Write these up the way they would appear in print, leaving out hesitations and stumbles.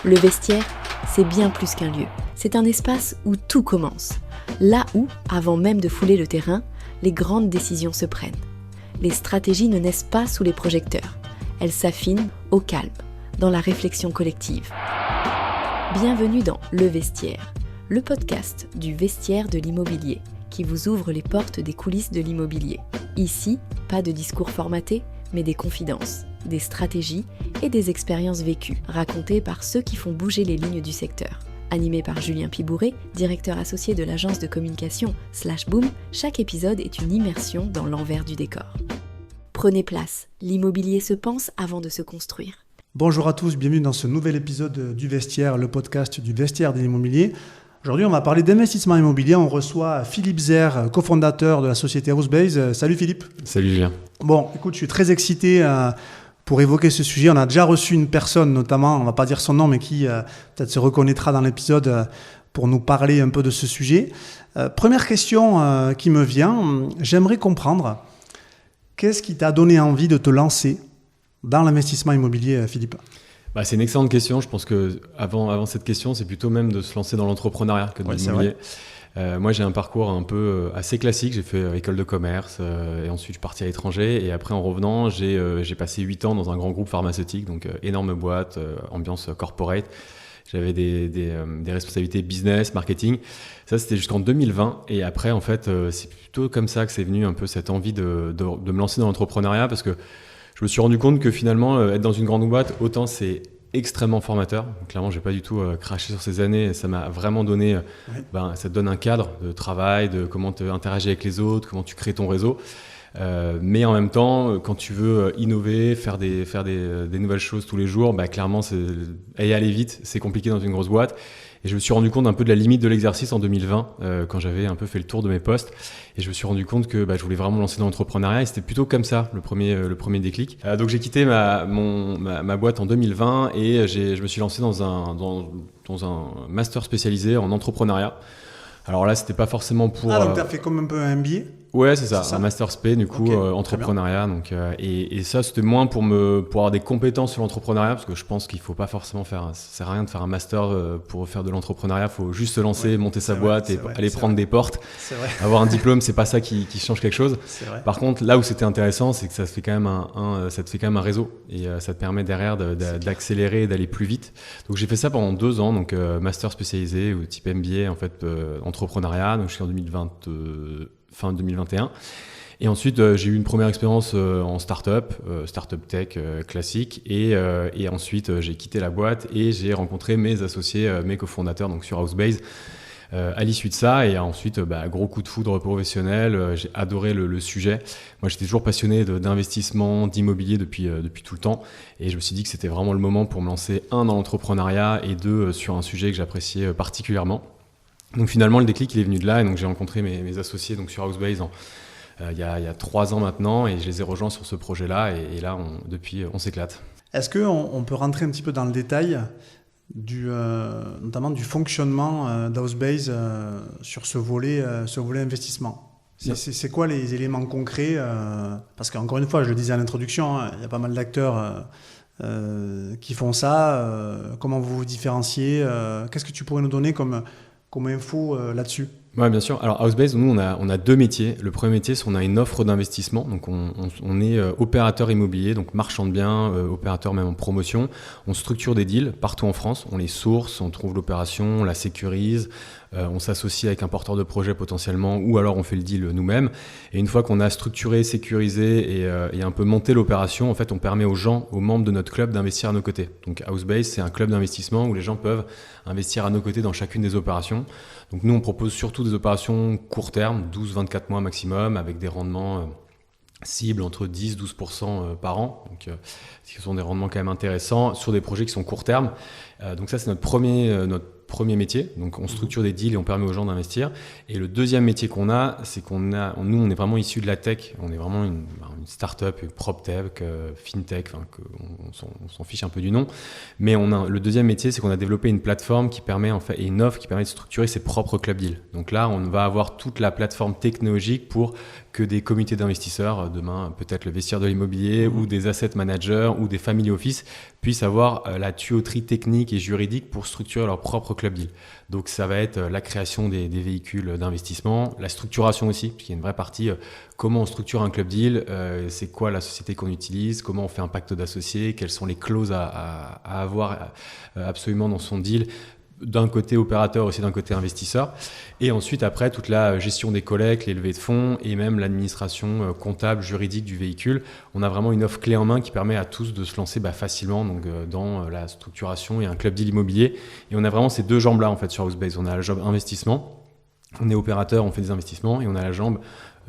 Le vestiaire, c'est bien plus qu'un lieu. C'est un espace où tout commence. Là où, avant même de fouler le terrain, les grandes décisions se prennent. Les stratégies ne naissent pas sous les projecteurs. Elles s'affinent au calme, dans la réflexion collective. Bienvenue dans Le Vestiaire, le podcast du vestiaire de l'immobilier, qui vous ouvre les portes des coulisses de l'immobilier. Ici, pas de discours formatés, mais des confidences, des stratégies et des expériences vécues, racontées par ceux qui font bouger les lignes du secteur. Animé par Julien Pibouré, directeur associé de l'agence de communication /Boom, chaque épisode est une immersion dans l'envers du décor. Prenez place, l'immobilier se pense avant de se construire. Bonjour à tous, bienvenue dans ce nouvel épisode du Vestiaire, le podcast du vestiaire de l'immobilier. Aujourd'hui, on va parler d'investissement immobilier. On reçoit Philippe Zer, cofondateur de la société Housebase. Salut Philippe. Salut Julien. Bon, écoute, je suis très excité pour évoquer ce sujet. On a déjà reçu une personne, notamment, on ne va pas dire son nom, mais qui peut-être se reconnaîtra dans l'épisode pour nous parler un peu de ce sujet. Première question qui me vient, j'aimerais comprendre, qu'est-ce qui t'a donné envie de te lancer dans l'investissement immobilier, Philippe ? C'est une excellente question. Je pense qu'avant cette question, c'est plutôt même de se lancer dans l'entrepreneuriat que dans l'immobilier. Moi, j'ai un parcours un peu assez classique. J'ai fait école de commerce et ensuite je suis parti à l'étranger. Et après, en revenant, j'ai passé 8 ans dans un grand groupe pharmaceutique, donc énorme boîte, ambiance corporate. J'avais des responsabilités business, marketing. Ça, c'était jusqu'en 2020. Et après, en fait, c'est plutôt comme ça que c'est venu un peu cette envie de me lancer dans l'entrepreneuriat, parce que je me suis rendu compte que finalement, être dans une grande boîte, autant c'est extrêmement formateur. Donc, clairement, je n'ai pas du tout craché sur ces années. Ça m'a vraiment donné, ça te donne un cadre de travail, de comment tu interagis avec les autres, comment tu crées ton réseau. Mais en même temps, quand tu veux innover, faire des nouvelles choses tous les jours, clairement, et aller vite, c'est compliqué dans une grosse boîte. Et je me suis rendu compte un peu de la limite de l'exercice en 2020, quand j'avais un peu fait le tour de mes postes. Et je me suis rendu compte que je voulais vraiment me lancer dans l'entrepreneuriat. Et c'était plutôt comme ça, le premier déclic. Donc j'ai quitté ma boîte en 2020 et je me suis lancé dans un master spécialisé en entrepreneuriat. Alors là, c'était pas forcément pour... donc tu as fait comme un peu un MBA ? Ouais, c'est ça, un master spé, du coup, entrepreneuriat. Donc, et ça, c'était moins pour avoir des compétences sur l'entrepreneuriat, parce que je pense qu'il faut pas forcément ça sert à rien de faire un master pour faire de l'entrepreneuriat. Il faut juste se lancer, monter sa boîte et aller prendre des portes. C'est vrai. Avoir un diplôme, c'est pas ça qui change quelque chose. C'est vrai. Par contre, là où c'était intéressant, c'est que ça te fait quand même un réseau, et ça te permet derrière d'accélérer et d'aller plus vite. Donc j'ai fait ça pendant 2 ans, donc master spécialisé ou type MBA en fait, entrepreneuriat. Donc jusqu'en fin 2021. Et ensuite, j'ai eu une première expérience en start-up tech classique. Et ensuite, j'ai quitté la boîte et j'ai rencontré mes associés, mes cofondateurs, donc sur Housebase. À l'issue de ça, et ensuite, gros coup de foudre professionnel. J'ai adoré le sujet. Moi, j'étais toujours passionné d'investissement, d'immobilier depuis tout le temps. Et je me suis dit que c'était vraiment le moment pour me lancer, 1, dans l'entrepreneuriat et 2, sur un sujet que j'appréciais particulièrement. Donc finalement, le déclic, il est venu de là, et donc j'ai rencontré mes associés donc sur Housebase il y a 3 ans maintenant, et je les ai rejoints sur ce projet-là, et là, depuis, on s'éclate. Est-ce qu'on peut rentrer un petit peu dans le détail, notamment du fonctionnement d'Housebase sur ce volet investissement ? C'est quoi les éléments concrets parce qu'encore une fois, je le disais à l'introduction, il y a pas mal d'acteurs qui font ça. Comment vous vous différenciez ? Qu'est-ce que tu pourrais nous donner comme info là-dessus ? Oui, bien sûr. Alors, Housebase, nous, on a 2 métiers. Le premier métier, c'est qu'on a une offre d'investissement. Donc, on est opérateur immobilier, donc marchand de biens, opérateur même en promotion. On structure des deals partout en France. On les source, on trouve l'opération, on la sécurise. On s'associe avec un porteur de projet potentiellement, ou alors on fait le deal nous-mêmes. Et une fois qu'on a structuré, sécurisé et un peu monté l'opération, en fait, on permet aux membres de notre club d'investir à nos côtés. Donc, Housebase, c'est un club d'investissement où les gens peuvent investir à nos côtés dans chacune des opérations. Donc nous, on propose surtout des opérations court terme, 12-24 mois maximum, avec des rendements cibles entre 10-12% par an. Donc, ce sont des rendements quand même intéressants sur des projets qui sont court terme. Donc ça, c'est notre premier métier. Donc, on structure des deals et on permet aux gens d'investir. Et le deuxième métier qu'on a, c'est nous, on est vraiment issus de la tech. On est vraiment une start-up, une PropTech, FinTech, on s'en fiche un peu du nom. Mais le deuxième métier, c'est qu'on a développé une plateforme qui permet, et une offre qui permet de structurer ses propres club deals. Donc là, on va avoir toute la plateforme technologique pour que des comités d'investisseurs, demain peut-être le vestiaire de l'immobilier ou des asset managers ou des family office puissent avoir la tuyauterie technique et juridique pour structurer leur propre club deal. Donc ça va être la création des véhicules d'investissement, la structuration aussi, puisqu'il y a une vraie partie comment on structure un club deal, c'est quoi la société qu'on utilise, comment on fait un pacte d'associés, quelles sont les clauses à avoir absolument dans son deal, d'un côté opérateur aussi d'un côté investisseur, et ensuite après toute la gestion des collectes, les levées de fonds et même l'administration comptable, juridique du véhicule. On a vraiment une offre clé en main qui permet à tous de se lancer facilement donc, dans la structuration et un club deal immobilier. Et on a vraiment ces deux jambes là en fait sur Housebase. On a la jambe investissement, on est opérateur, on fait des investissements, et on a la jambe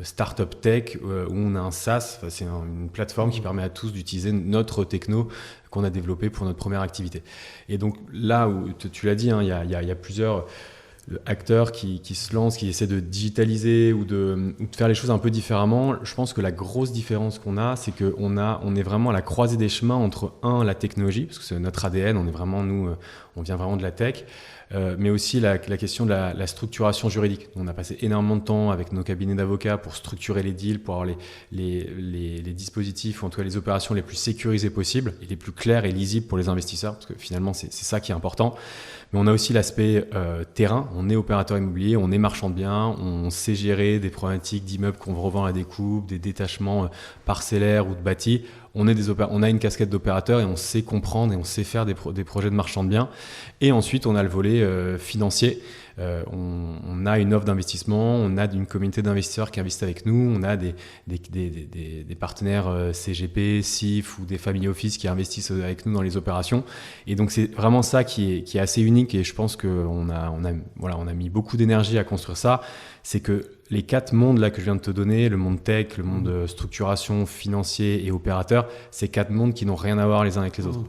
Startup Tech où on a un SaaS, c'est une plateforme qui permet à tous d'utiliser notre techno qu'on a développé pour notre première activité. Et donc là où tu l'as dit, il y a plusieurs acteurs qui se lancent, qui essaient de digitaliser ou de faire les choses un peu différemment. Je pense que la grosse différence qu'on a, c'est qu'on est vraiment à la croisée des chemins entre la technologie, parce que c'est notre ADN, on vient vraiment de la tech, mais aussi la question de la structuration juridique. On a passé énormément de temps avec nos cabinets d'avocats pour structurer les deals, pour avoir les dispositifs, ou en tout cas les opérations les plus sécurisées possibles et les plus claires et lisibles pour les investisseurs, parce que finalement c'est ça qui est important. Mais on a aussi l'aspect terrain. On est opérateur immobilier, on est marchand de biens, on sait gérer des problématiques d'immeubles qu'on revend à la découpe, des détachements parcellaires ou de bâtis. On a une casquette d'opérateur et on sait comprendre et on sait faire des projets de marchand de biens. Et ensuite, on a le volet financier. On a une offre d'investissement, on a une communauté d'investisseurs qui investissent avec nous, on a des partenaires CGP, CIF ou des family office qui investissent avec nous dans les opérations. Et donc c'est vraiment ça qui est assez unique, et je pense qu'on a mis beaucoup d'énergie à construire ça. C'est que les 4 mondes là que je viens de te donner, le monde tech, le monde structuration, financier et opérateur, c'est 4 mondes qui n'ont rien à voir les uns avec les autres.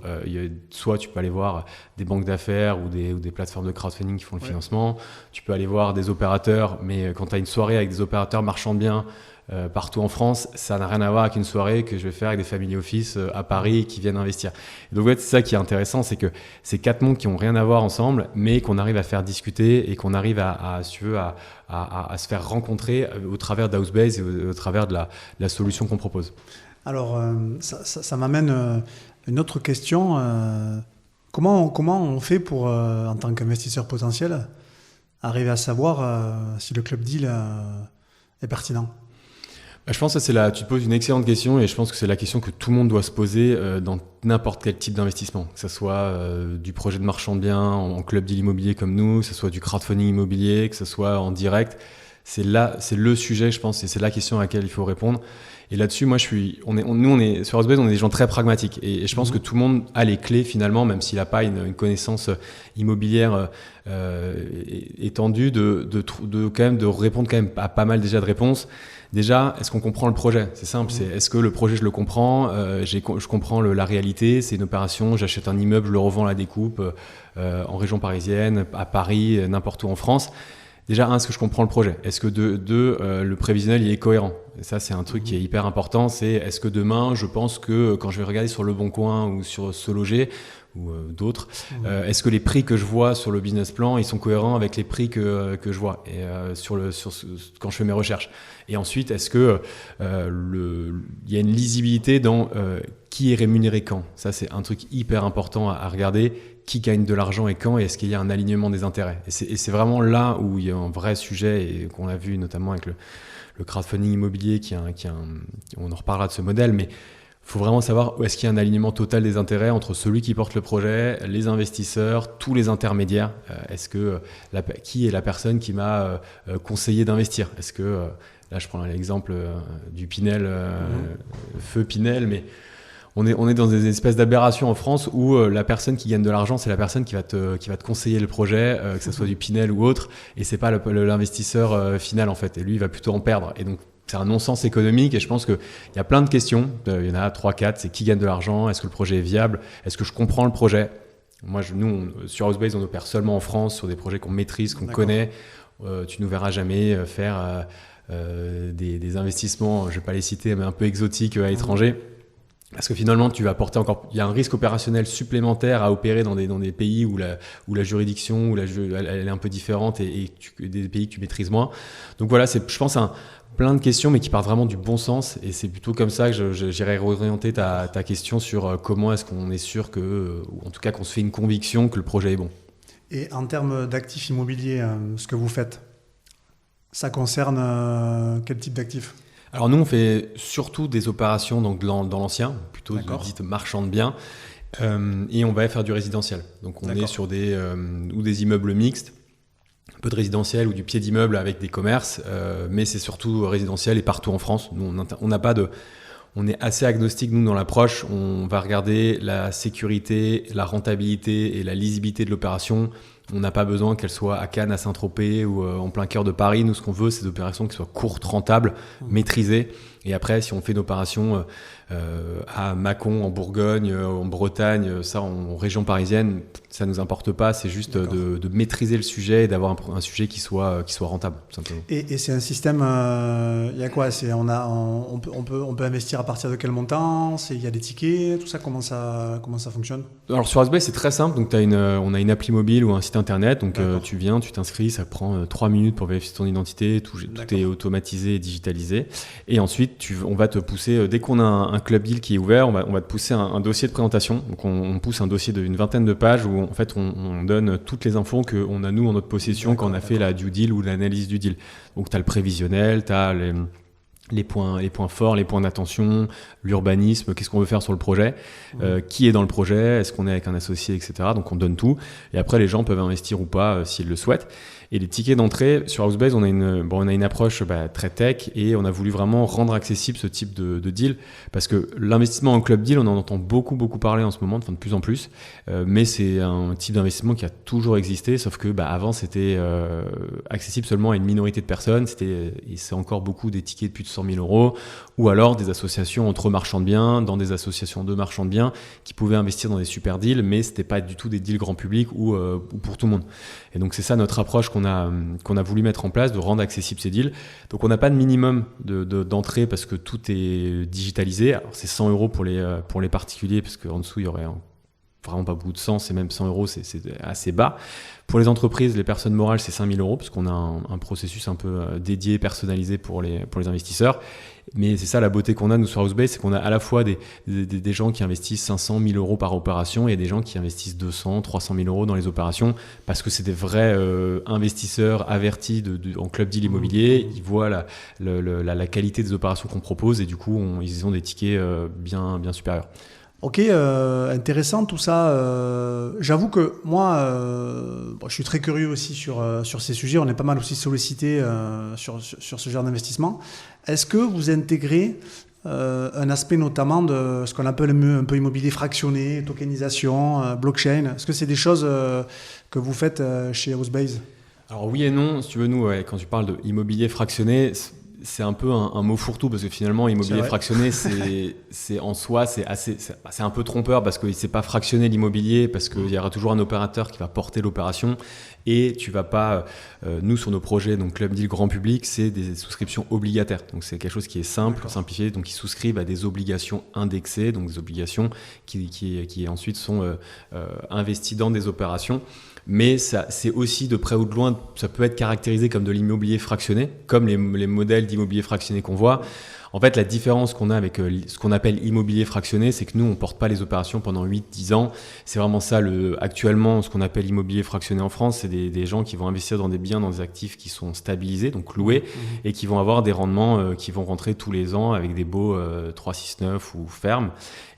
Soit tu peux aller voir des banques d'affaires ou des plateformes de crowdfunding qui font le financement. Tu peux aller voir des opérateurs, mais quand tu as une soirée avec des opérateurs marchands de biens partout en France, ça n'a rien à voir avec une soirée que je vais faire avec des family office à Paris qui viennent investir. Et donc en fait, c'est ça qui est intéressant, c'est que ces 4 mondes qui n'ont rien à voir ensemble, mais qu'on arrive à faire discuter et qu'on arrive à se faire rencontrer au travers d'Housebase et au travers de la solution qu'on propose. Alors, ça m'amène à une autre question. Comment on fait pour, en tant qu'investisseur potentiel, arriver à savoir si le club deal est pertinent ? Je pense que tu te poses une excellente question, et je pense que c'est la question que tout le monde doit se poser dans n'importe quel type d'investissement, que ce soit du projet de marchand de biens en club deal immobilier comme nous, que ce soit du crowdfunding immobilier, que ce soit en direct. C'est le sujet, je pense, et c'est la question à laquelle il faut répondre. Et là-dessus, moi, sur Housebase, on est des gens très pragmatiques, et je pense que tout le monde a les clés finalement, même s'il n'a pas une connaissance immobilière étendue, de répondre quand même à pas mal déjà de réponses. Déjà, est-ce qu'on comprend le projet ? C'est simple, est-ce que le projet, je le comprends, je comprends la réalité, c'est une opération, j'achète un immeuble, je le revends à la découpe en région parisienne, à Paris, n'importe où en France. Déjà, est-ce que je comprends le projet ? Est-ce que le prévisionnel il est cohérent ? Et ça, c'est un truc qui est hyper important, c'est est-ce que demain, je pense que quand je vais regarder sur Le Bon Coin ou sur Se Loger, ou d'autres, est-ce que les prix que je vois sur le business plan, ils sont cohérents avec les prix que je vois et quand je fais mes recherches. Et ensuite, est-ce que il y a une lisibilité dans qui est rémunéré quand ? Ça, c'est un truc hyper important à regarder. Qui gagne de l'argent et quand, et est-ce qu'il y a un alignement des intérêts ? Et c'est vraiment là où il y a un vrai sujet, et qu'on a vu notamment avec le crowdfunding immobilier, on en reparlera de ce modèle, mais il faut vraiment savoir où est-ce qu'il y a un alignement total des intérêts entre celui qui porte le projet, les investisseurs, tous les intermédiaires. Qui est la personne qui m'a conseillé d'investir ? Est-ce que, là je prends l'exemple du Pinel, feu Pinel, mais on est dans des espèces d'aberrations en France où la personne qui gagne de l'argent, c'est la personne qui va te conseiller le projet, que ce soit du Pinel ou autre, et c'est pas l'investisseur final en fait. Et lui, il va plutôt en perdre. Et donc, c'est un non-sens économique, et je pense qu'il y a plein de questions. Il y en a 3-4, c'est qui gagne de l'argent, est-ce que le projet est viable, est-ce que je comprends le projet ? Moi, sur Housebase, on opère seulement en France, sur des projets qu'on maîtrise, qu'on connaît. Tu ne nous verras jamais faire des investissements, je ne vais pas les citer, mais un peu exotiques à l'étranger. Parce que finalement, il y a un risque opérationnel supplémentaire à opérer dans des pays où la juridiction elle est un peu différente, et des pays que tu maîtrises moins. Donc voilà, c'est, je pense, plein de questions, mais qui partent vraiment du bon sens. Et c'est plutôt comme ça que j'irais réorienter ta question sur comment est-ce qu'on est sûr que, ou en tout cas qu'on se fait une conviction que le projet est bon. Et en termes d'actifs immobiliers, ce que vous faites, ça concerne quel type d'actifs ? Alors nous, on fait surtout des opérations donc dans l'ancien, plutôt dites marchand de biens, et on va faire du résidentiel. Donc on est sur des immeubles mixtes, un peu de résidentiel ou du pied d'immeuble avec des commerces, mais c'est surtout résidentiel et partout en France. Nous, on est assez agnostique, nous, dans l'approche. On va regarder la sécurité, la rentabilité et la lisibilité de l'opération. On n'a pas besoin qu'elle soit à Cannes, à Saint-Tropez ou en plein cœur de Paris. Nous, ce qu'on veut, c'est des opérations qui soient courtes, rentables, maîtrisées. Et après, si on fait une opération à Mâcon, en Bourgogne, en Bretagne, ça, en région parisienne, ça ne nous importe pas. C'est juste de maîtriser le sujet et d'avoir un sujet qui soit rentable, tout simplement. Et c'est un système, il y a quoi ? On peut investir à partir de quel montant ? Il y a des tickets, tout ça, comment ça fonctionne ? Alors sur Housebase, c'est très simple. Donc on a une appli mobile ou un site internet. Donc tu viens, tu t'inscris, ça prend 3 minutes pour vérifier ton identité. Tout est automatisé et digitalisé. Et ensuite, on va te pousser, dès qu'on a un club deal qui est ouvert, on va te pousser un dossier de présentation. Donc on pousse un dossier d'une 20aine de pages où en fait on donne toutes les infos qu'on a nous en notre possession quand on a fait la due deal ou l'analyse du deal. Donc tu as le prévisionnel, tu as les points forts, les points d'attention, l'urbanisme, qu'est-ce qu'on veut faire sur le projet, qui est dans le projet, est-ce qu'on est avec un associé, etc. Donc on donne tout. Et après, les gens peuvent investir ou pas s'ils le souhaitent. Et les tickets d'entrée, sur Housebase, on a une approche très tech et on a voulu vraiment rendre accessible ce type de deal parce que l'investissement en club deal, on en entend beaucoup parler en ce moment, de plus en plus, mais c'est un type d'investissement qui a toujours existé, sauf que avant, c'était accessible seulement à une minorité de personnes, et c'est encore beaucoup des tickets de plus de 100 000 euros ou alors des associations entre marchands de biens, dans des associations de marchands de biens qui pouvaient investir dans des super deals, mais c'était pas du tout des deals grand public ou pour tout le monde. Et donc c'est ça notre approche qu'on a voulu mettre en place, de rendre accessibles ces deals. Donc on n'a pas de minimum d'entrée parce que tout est digitalisé. Alors c'est 100 euros pour les particuliers parce qu'en dessous il y aurait vraiment pas beaucoup de sens et même 100 euros c'est assez bas. Pour les entreprises, les personnes morales, c'est 5 000 euros parce qu'on a un processus un peu dédié, personnalisé pour les investisseurs. Mais c'est ça la beauté qu'on a, nous, sur Housebase, c'est qu'on a à la fois des gens qui investissent 500 000 euros par opération et des gens qui investissent 200, 300 000 euros dans les opérations parce que c'est des vrais investisseurs avertis en club deal immobilier. Ils voient la qualité des opérations qu'on propose et du coup, ils ont des tickets bien supérieurs. Ok, intéressant tout ça. J'avoue que moi, je suis très curieux aussi sur ces sujets. On est pas mal aussi sollicité sur ce genre d'investissement. Est-ce que vous intégrez un aspect notamment de ce qu'on appelle un peu immobilier fractionné, tokenisation, blockchain ? Est-ce que c'est des choses que vous faites chez Housebase ? Alors oui et non. Si tu veux, nous, quand tu parles d'immobilier fractionné, c'est un peu un mot fourre-tout parce que finalement immobilier fractionné c'est en soi c'est un peu trompeur parce que c'est pas fractionner l'immobilier parce qu'il y aura toujours un opérateur qui va porter l'opération et tu vas pas nous sur nos projets donc club deal grand public c'est des souscriptions obligataires donc c'est quelque chose qui est simple, simplifié donc ils souscrivent à des obligations indexées donc des obligations qui ensuite sont investies dans des opérations. Mais ça, c'est aussi de près ou de loin, ça peut être caractérisé comme de l'immobilier fractionné, comme les modèles d'immobilier fractionné qu'on voit. En fait, la différence qu'on a avec ce qu'on appelle immobilier fractionné, c'est que nous, on ne porte pas les opérations pendant 8-10 ans. C'est vraiment ça, actuellement, ce qu'on appelle immobilier fractionné en France, c'est des gens qui vont investir dans des biens, dans des actifs qui sont stabilisés, donc loués, et qui vont avoir des rendements qui vont rentrer tous les ans avec des baux 3,6,9 ou fermes.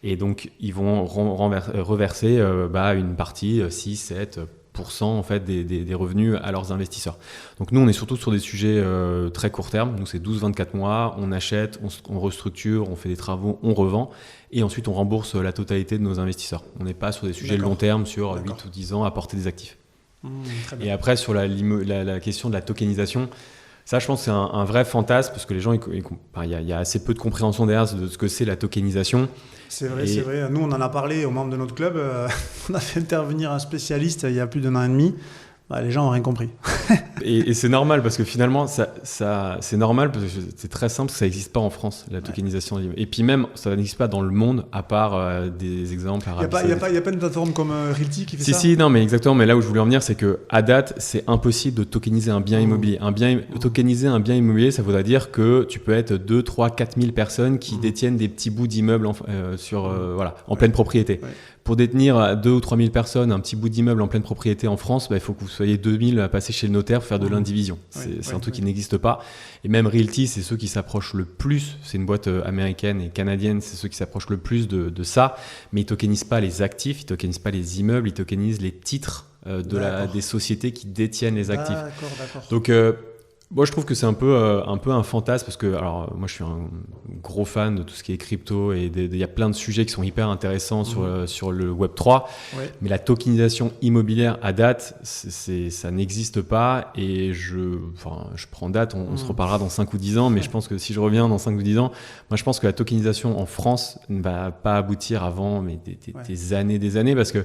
Et donc, ils vont reverser une partie, 6-7%. En fait des revenus à leurs investisseurs. Donc nous on est surtout sur des sujets très court terme, nous c'est 12-24 mois, on achète, on restructure, on fait des travaux, on revend et ensuite on rembourse la totalité de nos investisseurs. On n'est pas sur des sujets long terme sur 8 ou 10 ans à porter des actifs. Et après sur la question de la tokenisation, ça je pense que c'est un vrai fantasme parce que les gens, il y a assez peu de compréhension derrière de ce que c'est la tokenisation. C'est vrai. Nous, on en a parlé aux membres de notre club. On a fait intervenir un spécialiste il y a plus d'1 an et demi. Les gens n'ont rien compris. Et c'est normal parce que finalement, c'est normal parce que c'est très simple, parce que ça n'existe pas en France, la tokenisation. Ouais. Et puis même, ça n'existe pas dans le monde, à part des exemples. Il n'y a pas une plateforme comme Realty qui fait ça? Si, non, mais exactement. Mais là où je voulais en venir, c'est qu'à date, c'est impossible de tokeniser un bien immobilier. Tokeniser un bien immobilier, ça voudrait dire que tu peux être 2, 3, 4 000 personnes qui détiennent des petits bouts d'immeubles en pleine propriété. Ouais. Pour détenir 2 ou 3 000 personnes un petit bout d'immeuble en pleine propriété en France, il faut que vous soyez 2 000 à passer chez le notaire pour faire de l'indivision. C'est un truc qui n'existe pas. Et même Realty, c'est ceux qui s'approchent le plus. C'est une boîte américaine et canadienne, c'est ceux qui s'approchent le plus de ça. Mais ils tokenisent pas les actifs, ils tokenisent pas les immeubles, ils tokenisent les titres des sociétés qui détiennent les actifs. D'accord. Donc, moi, je trouve que c'est un peu un fantasme parce que, alors, moi, je suis un gros fan de tout ce qui est crypto et il y a plein de sujets qui sont hyper intéressants sur le Web3. Ouais. Mais la tokenisation immobilière à date, ça n'existe pas et je prends date, on se reparlera dans 5 ou 10 ans, mais je pense que si je reviens dans 5 ou 10 ans, moi, je pense que la tokenisation en France ne va pas aboutir avant des années parce que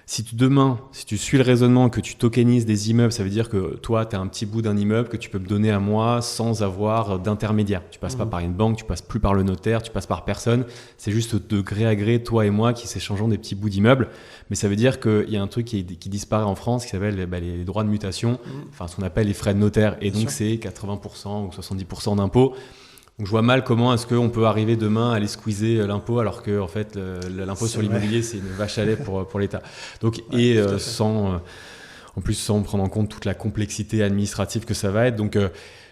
si tu suis le raisonnement que tu tokenises des immeubles, ça veut dire que toi, tu as un petit bout d'un immeuble que tu peux me donner à moi sans avoir d'intermédiaire. Tu passes pas par une banque, tu passes plus par le notaire, tu passes par personne. C'est juste de gré à gré, toi et moi, qui s'échangeons des petits bouts d'immeubles. Mais ça veut dire qu'il y a un truc qui disparaît en France qui s'appelle les droits de mutation, ce qu'on appelle les frais de notaire. Et donc, c'est 80% ou 70% d'impôts. Donc je vois mal comment est-ce qu'on peut arriver demain à aller squeezer l'impôt alors que en fait l'impôt sur l'immobilier c'est une vache à lait pour l'État. Donc sans prendre en compte toute la complexité administrative que ça va être. Donc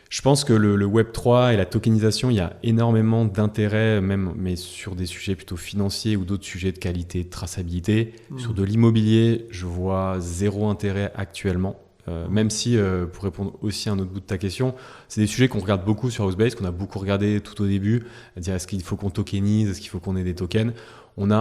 je pense que le Web3 et la tokenisation, il y a énormément d'intérêt mais sur des sujets plutôt financiers ou d'autres sujets de qualité, de traçabilité. Sur de l'immobilier, je vois zéro intérêt actuellement. Même si, pour répondre aussi à un autre bout de ta question, c'est des sujets qu'on regarde beaucoup sur Housebase, qu'on a beaucoup regardé tout au début, dire est-ce qu'il faut qu'on tokenise, est-ce qu'il faut qu'on ait des tokens. On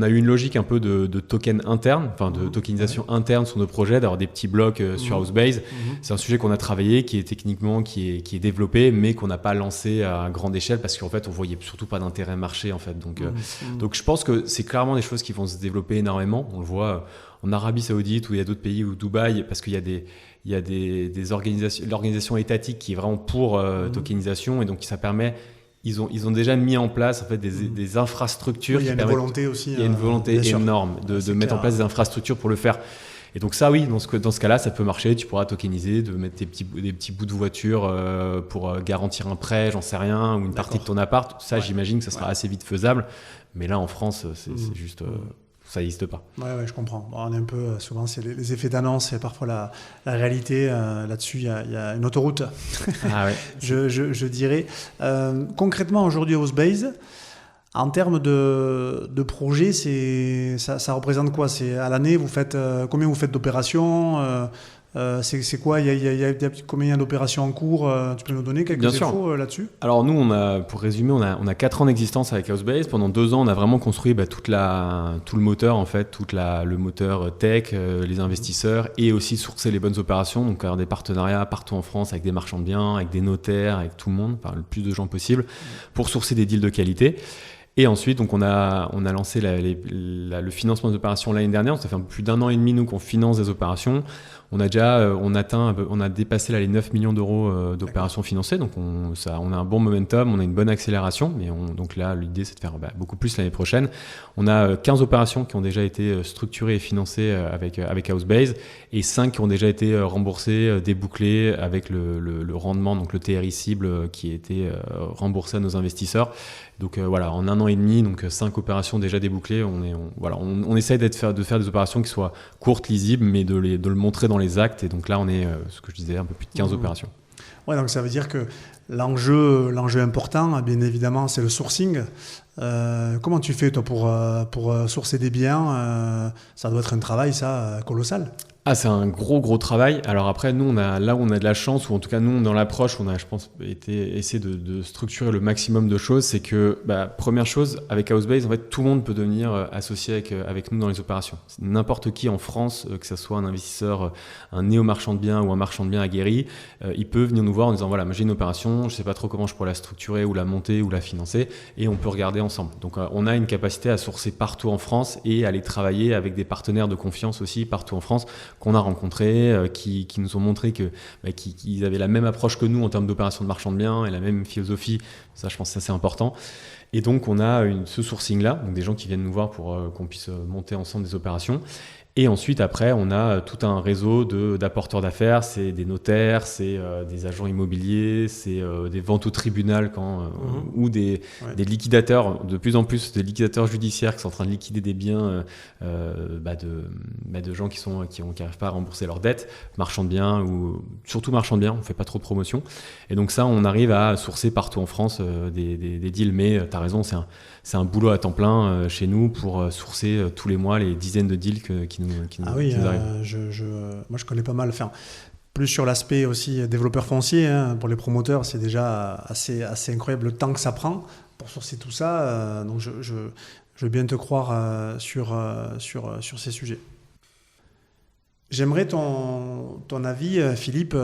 a eu une logique un peu de token interne, de tokenisation interne sur nos projets, d'avoir des petits blocs sur Housebase. C'est un sujet qu'on a travaillé, qui est techniquement qui est développé, mais qu'on n'a pas lancé à grande échelle parce qu'en fait on voyait surtout pas d'intérêt marché en fait. Donc je pense que c'est clairement des choses qui vont se développer énormément. On le voit en Arabie Saoudite ou il y a d'autres pays ou Dubaï parce qu'il y a des organisations, l'organisation étatique qui est vraiment pour tokenisation et donc ça permet. Ils ont déjà mis en place en fait des infrastructures. Il y a une volonté aussi. Il y a une volonté énorme de mettre en place des infrastructures pour le faire. Et donc ça, oui, dans ce cas-là, ça peut marcher. Tu pourras tokeniser, de mettre des petits bouts de voiture pour garantir un prêt, j'en sais rien, ou une partie de ton appart. Ça, j'imagine que ça sera assez vite faisable. Mais là, en France, c'est juste... ça n'existe pas. Ouais, je comprends. Bon, on est un peu, souvent, c'est les effets d'annonce et parfois la réalité. Là-dessus, il y a une autoroute, je dirais. Concrètement, aujourd'hui, Housebase, en termes de projet, ça représente quoi? C'est à l'année, combien vous faites d'opérations? C'est quoi? Il y a combien d'opérations en cours? Tu peux nous donner quelques infos là-dessus? Alors nous, pour résumer, on a 4 ans d'existence avec Housebase. Pendant 2 ans, on a vraiment construit tout le moteur, en fait, le moteur tech, les investisseurs, et aussi sourcer les bonnes opérations. Donc avoir des partenariats partout en France avec des marchands de biens, avec des notaires, avec tout le monde, le plus de gens possible, pour sourcer des deals de qualité. Et ensuite, donc on a lancé le financement des opérations l'année dernière. Ça fait un peu plus d'1 an et demi nous qu'on finance des opérations. On a dépassé les 9 millions d'euros d'opérations financées. Donc on a un bon momentum, on a une bonne accélération. Mais donc là, l'idée c'est de faire beaucoup plus l'année prochaine. On a 15 opérations qui ont déjà été structurées et financées avec Housebase et 5 qui ont déjà été remboursées, débouclées avec le rendement, donc le TRI cible qui a été remboursé à nos investisseurs. Donc voilà, en 1 an et demi, donc 5 opérations déjà débouclées. On essaye de faire des opérations qui soient courtes, lisibles, mais de le montrer dans les actes. Et donc là, on est, ce que je disais, un peu plus de 15 opérations. Ouais, donc ça veut dire que l'enjeu important, bien évidemment, c'est le sourcing. Comment tu fais, toi, pour sourcer des biens? Ça doit être un travail, colossal. C'est un gros travail. Alors après, nous, on a de la chance, ou en tout cas, nous, dans l'approche, on a, je pense, essayé de structurer le maximum de choses. C'est que, première chose, avec Housebase, en fait, tout le monde peut devenir associé avec nous dans les opérations. N'importe qui en France, que ce soit un investisseur, un néo-marchand de biens ou un marchand de biens aguerri, il peut venir nous voir en disant, voilà, moi, j'ai une opération, je ne sais pas trop comment je pourrais la structurer ou la monter ou la financer, et on peut regarder ensemble. Donc, on a une capacité à sourcer partout en France et à aller travailler avec des partenaires de confiance aussi partout en France qu'on a rencontrés, qui nous ont montré qu'ils avaient la même approche que nous en termes d'opération de marchand de biens et la même philosophie. Ça, je pense que c'est assez important. Et donc, on a ce sourcing-là, donc des gens qui viennent nous voir pour qu'on puisse monter ensemble des opérations. Et ensuite, après, on a tout un réseau d'apporteurs d'affaires. C'est des notaires, c'est des agents immobiliers, c'est des ventes au tribunal ou des liquidateurs, de plus en plus des liquidateurs judiciaires qui sont en train de liquider des biens de gens qui n'arrivent pas à rembourser leurs dettes, marchands de biens ou surtout marchands de biens. On ne fait pas trop de promotion. Et donc ça, on arrive à sourcer partout en France des deals. Mais tu as raison, c'est un boulot à temps plein chez nous pour sourcer tous les mois les dizaines de deals qui nous arrivent. Moi je connais pas mal. Enfin, plus sur l'aspect aussi développeur foncier, pour les promoteurs, c'est déjà assez incroyable le temps que ça prend pour sourcer tout ça. Donc je veux bien te croire sur ces sujets. J'aimerais ton avis, Philippe,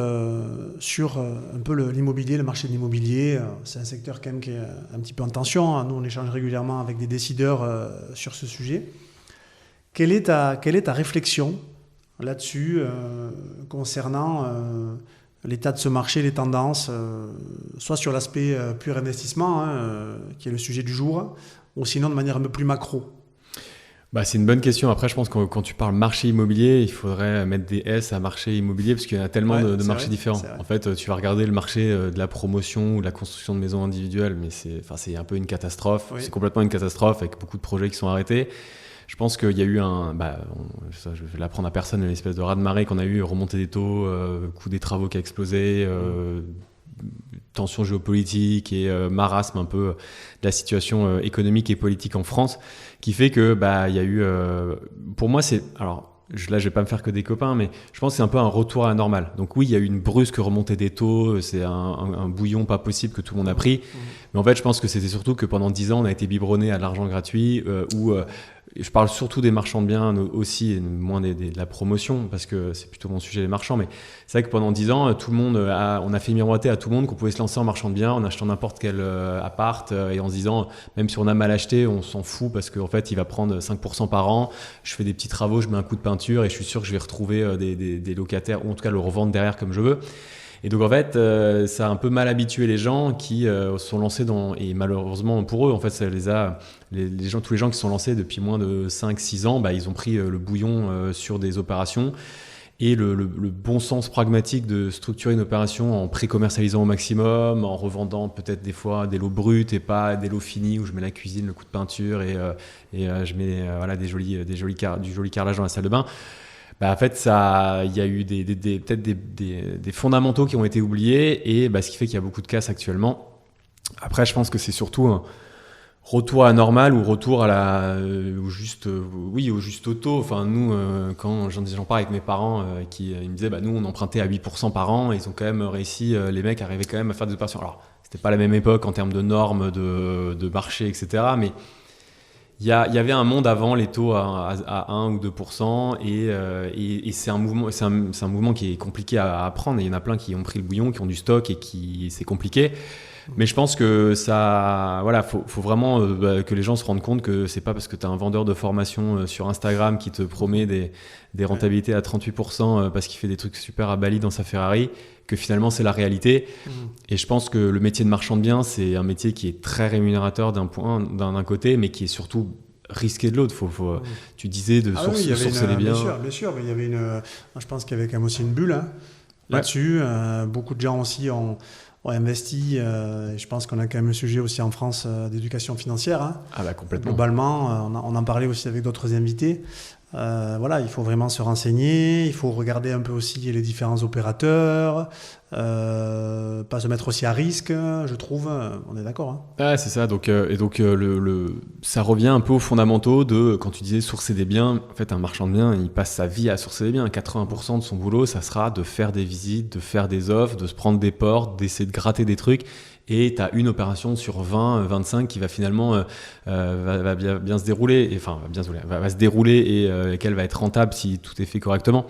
sur un peu l'immobilier, le marché de l'immobilier. C'est un secteur quand même qui est un petit peu en tension. Nous, on échange régulièrement avec des décideurs sur ce sujet. Quelle est ta réflexion là-dessus concernant l'état de ce marché, les tendances, soit sur l'aspect pur investissement, qui est le sujet du jour, ou sinon de manière un peu plus macro? C'est une bonne question. Après, je pense que quand tu parles marché immobilier, il faudrait mettre des S à marché immobilier parce qu'il y a tellement de marchés différents. En fait, tu vas regarder le marché de la promotion ou de la construction de maisons individuelles, mais c'est un peu une catastrophe. Oui. C'est complètement une catastrophe avec beaucoup de projets qui sont arrêtés. Je pense qu'il y a eu je vais l'apprendre à personne, une espèce de raz-de-marée qu'on a eu, remontée des taux, coût des travaux qui a explosé, tension géopolitique et marasme un peu de la situation économique et politique en France, qui fait que il y a eu, pour moi là je vais pas me faire que des copains, mais je pense que c'est un peu un retour à la normale. Donc oui, il y a eu une brusque remontée des taux, c'est un bouillon pas possible que tout le monde a pris, mais en fait je pense que c'était surtout que pendant 10 ans on a été biberonné à de l'argent gratuit, je parle surtout des marchands de biens aussi, et moins de la promotion, parce que c'est plutôt mon sujet, les marchands. Mais c'est vrai que pendant 10 ans, tout le monde on a fait miroiter à tout le monde qu'on pouvait se lancer en marchand de biens en achetant n'importe quel appart et en se disant, même si on a mal acheté, on s'en fout parce qu'en fait, il va prendre 5% par an. Je fais des petits travaux, je mets un coup de peinture et je suis sûr que je vais retrouver des locataires, ou en tout cas le revendre derrière comme je veux. Et donc en fait, ça a un peu mal habitué les gens qui sont lancés et malheureusement pour eux, en fait, ça tous les gens qui sont lancés depuis moins de 5-6 ans, ils ont pris le bouillon sur des opérations. Et le bon sens pragmatique de structurer une opération en pré-commercialisant au maximum, en revendant peut-être des fois des lots bruts et pas des lots finis où je mets la cuisine, le coup de peinture et je mets du joli carrelage dans la salle de bain. En fait, il y a eu peut-être des fondamentaux qui ont été oubliés et ce qui fait qu'il y a beaucoup de casse actuellement. Après, je pense que c'est surtout un retour à la normale ou retour à au juste taux. Enfin, nous, quand j'en parle avec mes parents ils me disaient, nous, on empruntait à 8% par an et ils ont quand même réussi, les mecs arrivaient quand même à faire des opérations. Alors, c'était pas la même époque en termes de normes, de marché, etc. Mais il y avait un monde avant les taux à 1 ou 2% et c'est un mouvement qui est compliqué à prendre. Et il y en a plein qui ont pris le bouillon, qui ont du stock et c'est compliqué. Mais je pense que faut vraiment que les gens se rendent compte que c'est pas parce que tu as un vendeur de formation sur Instagram qui te promet des rentabilités à 38% parce qu'il fait des trucs super à Bali dans sa Ferrari, que finalement c'est la réalité. Et je pense que le métier de marchand de biens, c'est un métier qui est très rémunérateur d'un côté, mais qui est surtout risqué de l'autre. Tu disais de sourcer les biens. Bien sûr, mais il y avait je pense qu'il y avait quand même aussi une bulle là-dessus. Beaucoup de gens aussi ont investi. Je pense qu'on a quand même un sujet aussi en France d'éducation financière. Complètement. Globalement, on en parlait aussi avec d'autres invités. Il faut vraiment se renseigner, il faut regarder un peu aussi les différents opérateurs, pas se mettre aussi à risque, je trouve. On est d'accord. C'est ça. Donc ça revient un peu aux fondamentaux de, quand tu disais sourcer des biens. En fait, un marchand de biens, il passe sa vie à sourcer des biens. 80% de son boulot, ça sera de faire des visites, de faire des offres, de se prendre des portes, d'essayer de gratter des trucs et tu as une opération sur 20, 25 qui va finalement va bien se dérouler, va se dérouler et qu'elle va être rentable si tout est fait correctement.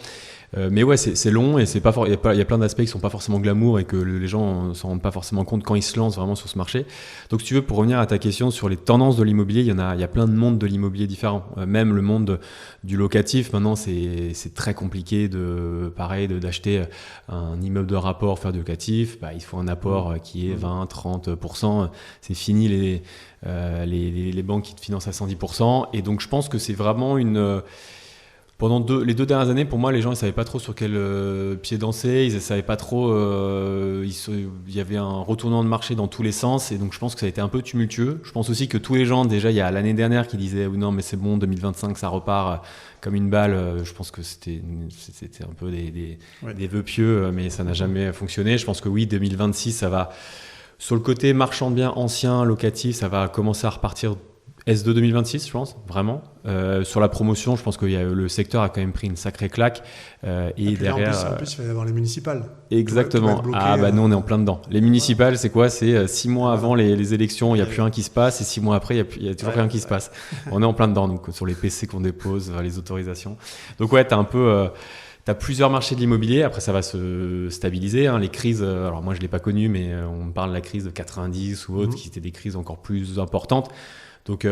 Mais ouais, c'est long et il y a plein d'aspects qui sont pas forcément glamour et que les gens s'en rendent pas forcément compte quand ils se lancent vraiment sur ce marché. Donc si tu veux, pour revenir à ta question sur les tendances de l'immobilier, il y a plein de mondes de l'immobilier différents. Même le monde du locatif, maintenant c'est très compliqué d'acheter un immeuble de rapport, faire du locatif. Il faut un apport qui est 20-30%. C'est fini les banques qui te financent à 110%. Et donc je pense que c'est vraiment pendant les 2 dernières années, pour moi, les gens ne savaient pas trop sur quel pied danser, ils ne savaient pas trop, il y avait un retournement de marché dans tous les sens, et donc je pense que ça a été un peu tumultueux. Je pense aussi que tous les gens, déjà il y a l'année dernière, qui disaient non mais c'est bon, 2025 ça repart comme une balle, je pense que c'était un peu des vœux pieux, mais ça n'a jamais fonctionné. Je pense que oui, 2026 ça va, sur le côté marchand de biens ancien, locatif, ça va commencer à repartir. S2 2026, je pense, vraiment. Sur la promotion, je pense que le secteur a quand même pris une sacrée claque. Et derrière, en plus, il va y avoir les municipales. Exactement. Nous, on est en plein dedans. Les municipales, c'est quoi ? C'est 6 mois avant les élections, il n'y a plus rien qui se passe. Et 6 mois après, il n'y a toujours rien qui se passe. On est en plein dedans, donc, sur les PC qu'on dépose, les autorisations. Donc ouais, tu as plusieurs marchés de l'immobilier. Après, ça va se stabiliser. Les crises, alors moi, je ne l'ai pas connu, mais on parle de la crise de 90 ou autre, qui étaient des crises encore plus importantes. Donc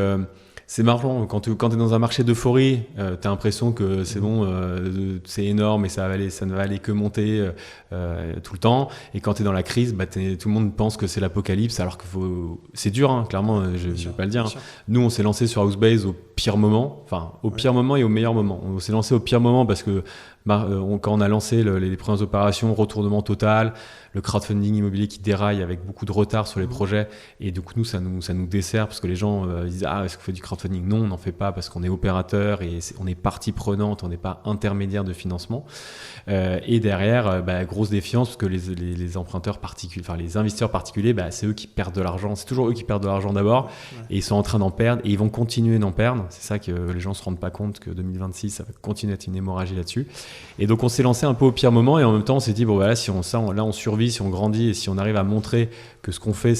c'est marrant, quand tu es dans un marché d'euphorie, tu as l'impression que c'est bon, c'est énorme et ça ne va aller que monter tout le temps. Et quand tu es dans la crise, tout le monde pense que c'est l'apocalypse, alors que c'est dur, clairement, je ne vais pas le dire. Nous, on s'est lancé sur Housebase au pire moment, pire moment et au meilleur moment. On s'est lancé au pire moment parce que quand on a lancé les premières opérations, retournement total, le crowdfunding immobilier qui déraille avec beaucoup de retard sur les projets, et du coup nous ça nous dessert parce que les gens disent est-ce qu'on fait du crowdfunding ? Non, on n'en fait pas parce qu'on est opérateur et on est partie prenante, on n'est pas intermédiaire de financement. Et derrière, grosse défiance parce que les emprunteurs particuliers, les investisseurs particuliers, c'est eux qui perdent de l'argent, c'est toujours eux qui perdent de l'argent d'abord, et ils sont en train d'en perdre et ils vont continuer d'en perdre. C'est ça que les gens se rendent pas compte, que 2026 ça va continuer à être une hémorragie là-dessus. Et donc on s'est lancé un peu au pire moment et en même temps on s'est dit si on survit, si on grandit et si on arrive à montrer que ce qu'on fait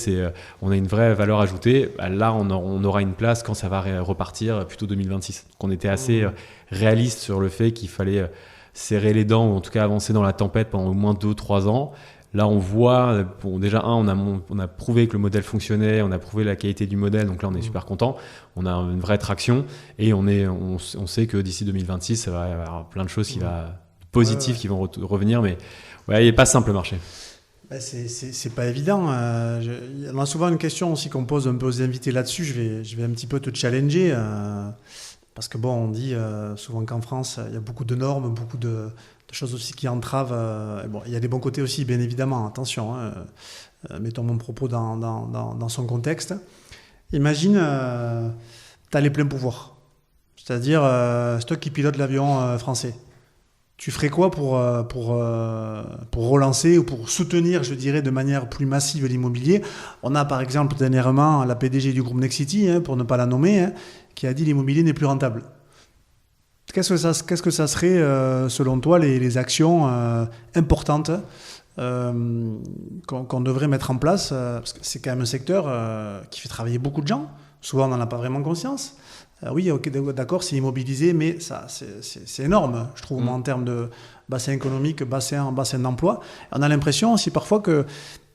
on a une vraie valeur ajoutée, là on aura une place quand ça va repartir plutôt 2026. Donc on était assez réaliste sur le fait qu'il fallait serrer les dents ou en tout cas avancer dans la tempête pendant au moins 2-3 ans. Là, on voit, déjà, on a prouvé que le modèle fonctionnait, on a prouvé la qualité du modèle, donc là, on est super content. On a une vraie traction et on sait que d'ici 2026, ça va y avoir plein de choses positives qui vont revenir, mais il n'est pas simple le marché. C'est pas évident. On a souvent une question aussi qu'on pose un peu aux invités là-dessus. Je vais un petit peu te challenger. Parce que on dit souvent qu'en France, il y a beaucoup de normes, beaucoup de choses aussi qui entravent. Il y a des bons côtés aussi, bien évidemment, attention. Mettons mon propos dans son contexte. Imagine, tu as les pleins pouvoirs. C'est-à-dire, c'est toi qui pilote l'avion français. Tu ferais quoi pour relancer ou pour soutenir, je dirais, de manière plus massive l'immobilier ? On a par exemple dernièrement la PDG du groupe Nexity, pour ne pas la nommer, qui a dit l'immobilier n'est plus rentable. Qu'est-ce que ça serait, selon toi, les actions importantes qu'on devrait mettre en place, parce que c'est quand même un secteur qui fait travailler beaucoup de gens. Souvent, on n'en a pas vraiment conscience. Oui, ok, d'accord, c'est immobilisé, mais ça, c'est énorme, je trouve, en termes de bassin économique, bassin d'emploi. On a l'impression aussi parfois que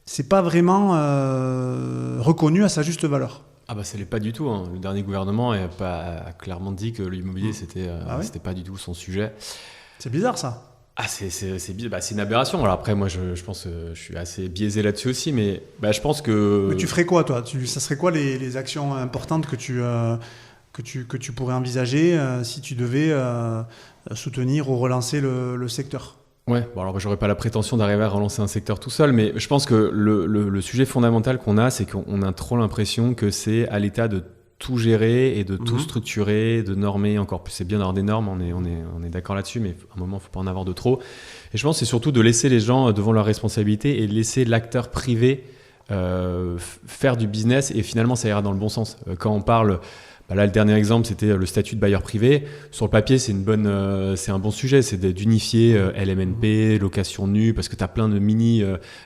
c'est pas vraiment reconnu à sa juste valeur. Ça l'est pas du tout. Le dernier gouvernement a clairement dit que l'immobilier, c'était pas du tout son sujet. C'est bizarre, ça. C'est une aberration. Alors après, moi, je pense que je suis assez biaisé là-dessus aussi, mais je pense que... Mais tu ferais quoi, toi ? Ça serait quoi les actions importantes que tu pourrais envisager si tu devais soutenir ou relancer le secteur ? Ouais, alors j'aurais pas la prétention d'arriver à relancer un secteur tout seul, mais je pense que le sujet fondamental qu'on a, c'est qu'on a trop l'impression que c'est à l'État de tout gérer et de tout structurer, de normer encore plus. C'est bien d'avoir des normes, on est d'accord là-dessus, mais à un moment, il ne faut pas en avoir de trop. Et je pense que c'est surtout de laisser les gens devant leurs responsabilités et de laisser l'acteur privé faire du business, et finalement, ça ira dans le bon sens. Quand on parle... Là, le dernier exemple, c'était le statut de bailleur privé. Sur le papier, c'est un bon sujet, c'est d'unifier LMNP, location nue, parce que tu as plein de mini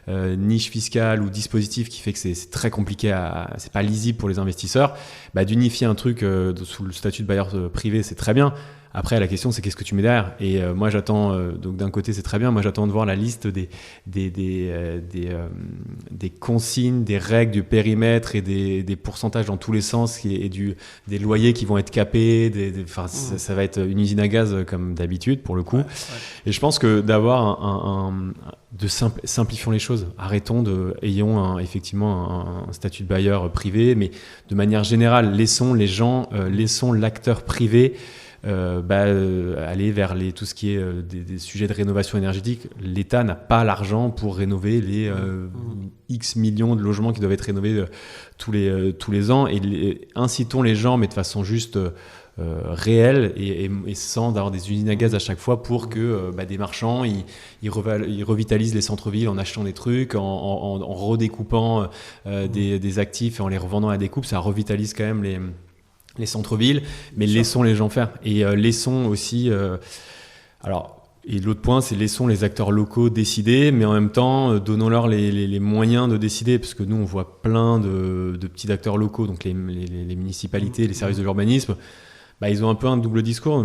niches fiscales ou dispositifs qui fait que c'est très compliqué, c'est pas lisible pour les investisseurs. D'unifier un truc sous le statut de bailleur privé, c'est très bien. Après, la question, c'est qu'est-ce que tu mets derrière. Et moi, j'attends, donc d'un côté, c'est très bien, moi, j'attends de voir la liste des consignes, des règles, du périmètre et des pourcentages dans tous les sens et des loyers qui vont être capés. Ça va être une usine à gaz comme d'habitude, pour le coup. Ouais. Et je pense que d'avoir simplifions les choses. Ayons effectivement un statut de bailleur privé, mais de manière générale, laissons l'acteur privé aller vers tout ce qui est des sujets de rénovation énergétique. L'État n'a pas l'argent pour rénover les X millions de logements qui doivent être rénovés tous les ans, et incitons les gens, mais de façon juste réelle et sans avoir des usines à gaz à chaque fois pour que des marchands ils revitalisent les centres-villes en achetant des trucs, en redécoupant des actifs et en les revendant à des coupes. Ça revitalise quand même les centres-villes, mais laissons les gens faire. Et laissons aussi... et l'autre point, c'est laissons les acteurs locaux décider, mais en même temps, donnons-leur les moyens de décider, parce que nous, on voit plein de petits acteurs locaux, donc les municipalités, les services de l'urbanisme, ils ont un peu un double discours,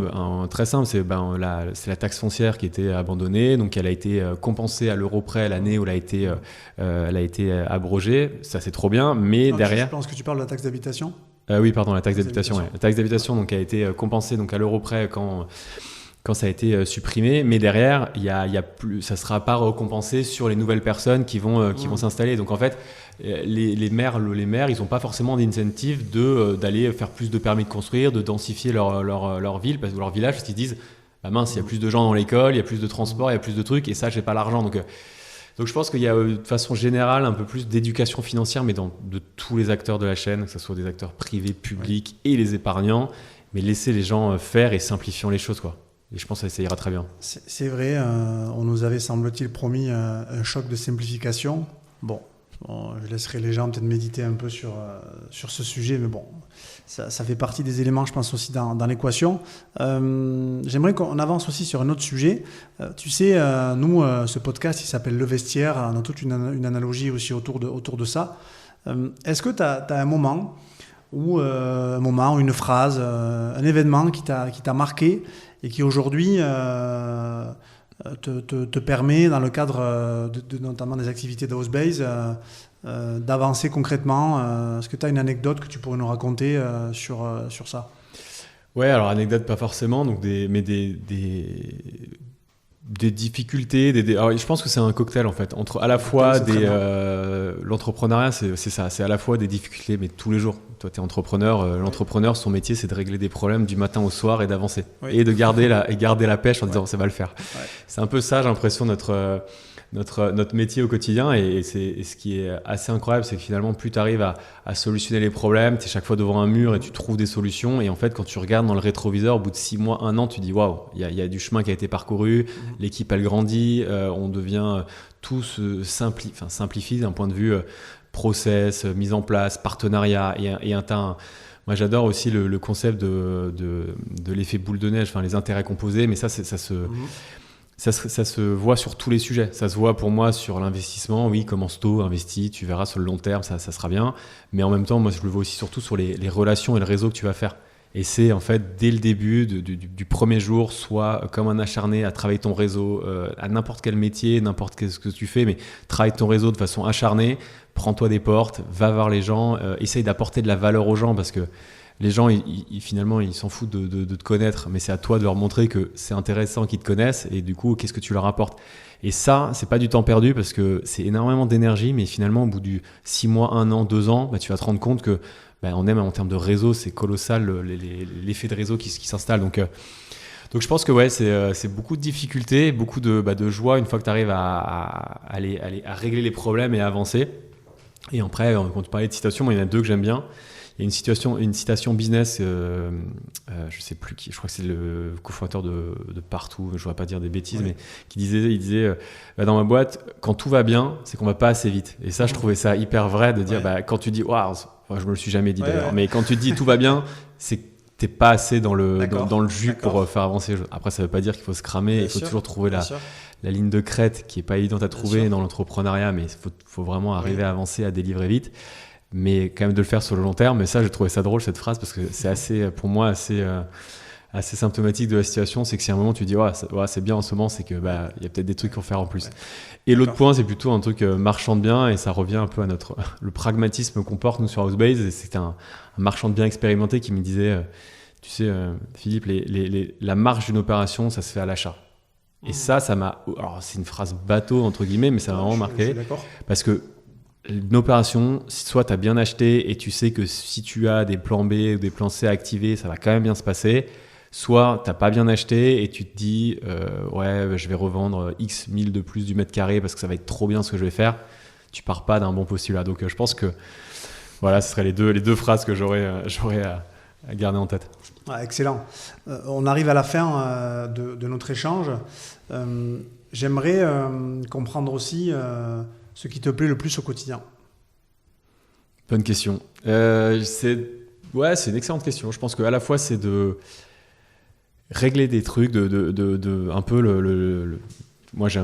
très simple, c'est la taxe foncière qui était abandonnée, donc elle a été compensée à l'euro près l'année où elle a été abrogée, ça c'est trop bien, mais derrière... Je pense que tu parles de la taxe d'habitation. Oui, pardon, la taxe d'habitation. Ouais. La taxe d'habitation donc, a été compensée donc, à l'euro près quand ça a été supprimé, mais derrière, ça ne sera pas recompensé sur les nouvelles personnes qui vont s'installer. Donc en fait, les maires, ils n'ont pas forcément d'incentive d'aller faire plus de permis de construire, de densifier leur ville, ou leur village, parce qu'ils disent, mince, il y a plus de gens dans l'école, il y a plus de transport, il y a plus de trucs, et ça, j'ai pas l'argent. Donc je pense qu'il y a de façon générale un peu plus d'éducation financière, mais de tous les acteurs de la chaîne, que ce soit des acteurs privés, publics et les épargnants, mais laissez les gens faire et simplifions les choses, quoi. Et je pense que ça ira très bien. C'est vrai, on nous avait, semble-t-il, promis un choc de simplification. Bon, je laisserai les gens peut-être méditer un peu sur ce sujet, mais bon, ça fait partie des éléments, je pense, aussi dans l'équation. J'aimerais qu'on avance aussi sur un autre sujet. Tu sais, nous, ce podcast, il s'appelle Le Vestiaire. On a toute une analogie aussi autour de ça. Est-ce que tu as un moment, une phrase, un événement qui t'a marqué et qui aujourd'hui te permet, dans le cadre notamment des activités de Housebase, d'avancer concrètement? Est-ce que tu as une anecdote que tu pourrais nous raconter sur ça? Ouais, alors anecdote pas forcément, donc des difficultés, alors, je pense que c'est un cocktail en fait, entre à la fois l'entrepreneuriat, c'est ça, c'est à la fois des difficultés, mais tous les jours. Toi, tu es entrepreneur, l'entrepreneur, son métier, c'est de régler des problèmes du matin au soir et d'avancer. Oui. Et de garder la pêche en disant ça va le faire. Ouais. C'est un peu ça, j'ai l'impression, notre métier au quotidien, et ce qui est assez incroyable, c'est que finalement plus tu arrives à solutionner les problèmes, tu es chaque fois devant un mur et tu trouves des solutions, et en fait quand tu regardes dans le rétroviseur au bout de 6 mois, 1 an, tu dis waouh, il y a du chemin qui a été parcouru, l'équipe elle grandit, on devient tout se simplifie d'un point de vue process, mise en place, partenariat, moi j'adore aussi le concept de l'effet boule de neige, les intérêts composés, mais ça se voit sur tous les sujets. Ça se voit pour moi sur l'investissement. Oui, commence tôt, investis, tu verras sur le long terme, ça sera bien. Mais en même temps, moi, je le vois aussi surtout sur les relations et le réseau que tu vas faire. Et c'est en fait, dès le début du premier jour, soit comme un acharné à travailler ton réseau, à n'importe quel métier, n'importe ce que tu fais, mais travaille ton réseau de façon acharnée, prends-toi des portes, va voir les gens, essaye d'apporter de la valeur aux gens, parce que les gens, finalement, ils s'en foutent de te connaître, mais c'est à toi de leur montrer que c'est intéressant qu'ils te connaissent, et du coup, qu'est-ce que tu leur apportes? Et ça, c'est pas du temps perdu, parce que c'est énormément d'énergie, mais finalement, au bout du 6 mois, 1 an, 2 ans, tu vas te rendre compte que on aime en termes de réseau, c'est colossal l'effet de réseau qui s'installe. Donc je pense que ouais, c'est beaucoup de difficultés, beaucoup de joie une fois que tu arrives à régler les problèmes et à avancer. Et après, quand tu parlais de citations, moi, il y en a 2 que j'aime bien. Il y a une citation business, je sais plus qui, je crois que c'est le cofondateur de Partout, je ne voudrais pas dire des bêtises, mais il disait dans ma boîte, quand tout va bien, c'est qu'on va pas assez vite. Et ça, je trouvais ça hyper vrai de dire, quand tu dis, waouh, je me le suis jamais dit d'ailleurs, mais quand tu dis tout va bien, c'est que t'es pas assez dans le jus pour faire avancer les choses. Après, ça veut pas dire qu'il faut se cramer, il faut toujours trouver la ligne de crête qui est pas évidente à trouver dans l'entrepreneuriat, mais il faut vraiment arriver à avancer, à délivrer vite, mais quand même de le faire sur le long terme. Et ça, j'ai trouvé ça drôle cette phrase parce que c'est assez, pour moi, assez symptomatique de la situation. C'est que si à un moment tu dis c'est bien en ce moment, c'est que il y a peut-être des trucs qu'on faire en plus. Et l'autre point, c'est plutôt un truc marchand de biens, et ça revient un peu à le pragmatisme qu'on porte nous sur Housebase. Et c'est un marchand de biens expérimenté qui me disait, tu sais Philippe, la marge d'une opération, ça se fait à l'achat. Et ça m'a, alors c'est une phrase bateau entre guillemets, mais ça m'a vraiment marqué, parce que une opération, soit tu as bien acheté et tu sais que si tu as des plans B ou des plans C activés, ça va quand même bien se passer. Soit tu n'as pas bien acheté et tu te dis je vais revendre X 1000 de plus du mètre carré parce que ça va être trop bien ce que je vais faire. Tu pars pas d'un bon postulat. Donc je pense que voilà, ce seraient les deux phrases que j'aurais à garder en tête. Excellent. On arrive à la fin de notre échange. J'aimerais comprendre aussi ce qui te plaît le plus au quotidien. Bonne question. C'est une excellente question. Je pense qu'à la fois, c'est de régler des trucs, de un peu moi j'ai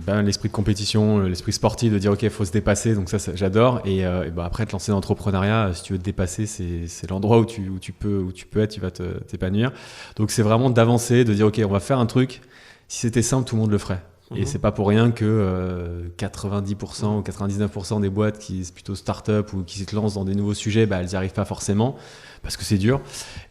bien l'esprit de compétition, l'esprit sportif, de dire ok, il faut se dépasser, donc ça j'adore. Et après te lancer dans l'entrepreneuriat, si tu veux te dépasser, c'est l'endroit où tu peux être, tu vas t'épanouir. Donc c'est vraiment d'avancer, de dire ok, on va faire un truc, si c'était simple tout le monde le ferait. Et c'est pas pour rien que 90% ou 99% des boîtes qui sont plutôt start-up ou qui se lancent dans des nouveaux sujets, elles n'y arrivent pas forcément parce que c'est dur.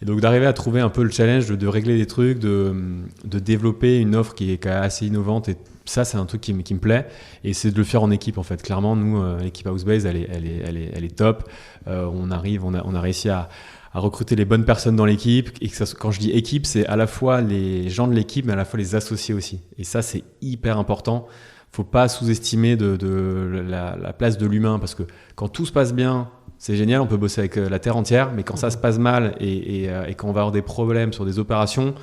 Et donc d'arriver à trouver un peu le challenge de régler des trucs, de développer une offre qui est quand même assez innovante. Et ça, c'est un truc qui me plaît. Et c'est de le faire en équipe en fait. Clairement, nous, l'équipe Housebase, elle est top. On a réussi à recruter les bonnes personnes dans l'équipe. Et quand je dis équipe, c'est à la fois les gens de l'équipe, mais à la fois les associés aussi. Et ça, c'est hyper important. Faut pas sous-estimer la place de l'humain, parce que quand tout se passe bien, c'est génial, on peut bosser avec la terre entière, mais quand ça se passe mal et quand on va avoir des problèmes sur des opérations,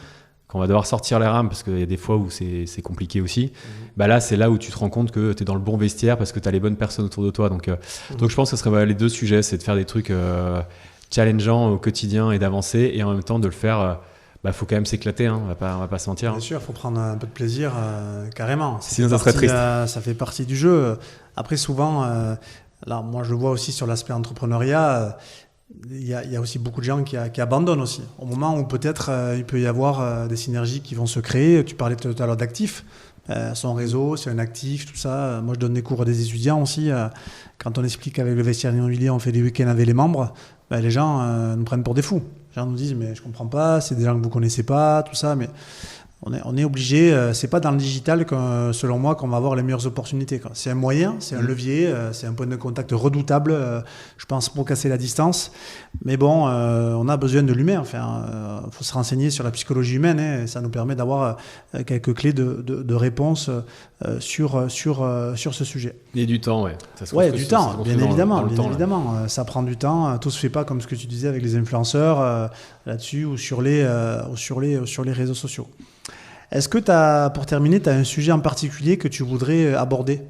quand on va devoir sortir les rames, parce qu'il y a des fois où c'est compliqué aussi, là, c'est là où tu te rends compte que tu es dans le bon vestiaire parce que tu as les bonnes personnes autour de toi. Donc je pense que ce serait les deux sujets, c'est de faire des trucs challengeants au quotidien et d'avancer, et en même temps de le faire. Faut quand même s'éclater, on va pas se mentir. Bien sûr, il faut prendre un peu de plaisir, carrément. Sinon, ça serait triste. Ça fait partie du jeu. Après, souvent, là, moi je le vois aussi sur l'aspect entrepreneuriat, il y a aussi beaucoup de gens qui abandonnent aussi. Au moment où peut-être il peut y avoir des synergies qui vont se créer. Tu parlais tout à l'heure d'actifs. Son réseau, c'est un actif, tout ça. Moi, je donne des cours à des étudiants aussi. Quand on explique qu'avec le vestiaire immobilier, on fait des week-ends avec les membres, les gens nous prennent pour des fous. Les gens nous disent, mais je comprends pas, c'est des gens que vous connaissez pas, tout ça, mais on est obligé. C'est pas dans le digital, selon moi, qu'on va avoir les meilleures opportunités, quoi. C'est un moyen, c'est un levier, c'est un point de contact redoutable, je pense, pour casser la distance. Mais bon, on a besoin de l'humain. Enfin, faut se renseigner sur la psychologie humaine, et ça nous permet d'avoir quelques clés de réponse sur ce sujet. Et du temps, ouais. Du temps, bien évidemment. Ça prend du temps. Tout se fait pas comme ce que tu disais avec les influenceurs là-dessus ou sur les réseaux sociaux. Est-ce que pour terminer, tu as un sujet en particulier que tu voudrais aborder ?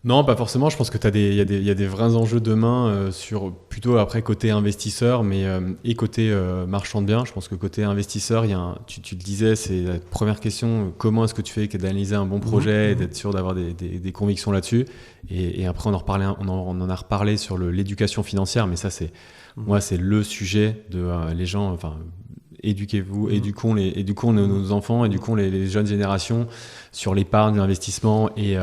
Non, pas forcément. Je pense que il y a des vrais enjeux demain sur plutôt après côté investisseur, mais et côté marchand de biens. Je pense que côté investisseur, tu le disais, c'est la première question. Comment est-ce que tu fais d'analyser un bon projet et d'être sûr d'avoir des convictions là-dessus ? Et après, on en a reparlé sur l'éducation financière, mais ça, moi, c'est le sujet de les gens. Enfin, éduquons nos enfants, éduquons les jeunes générations sur l'épargne, l'investissement et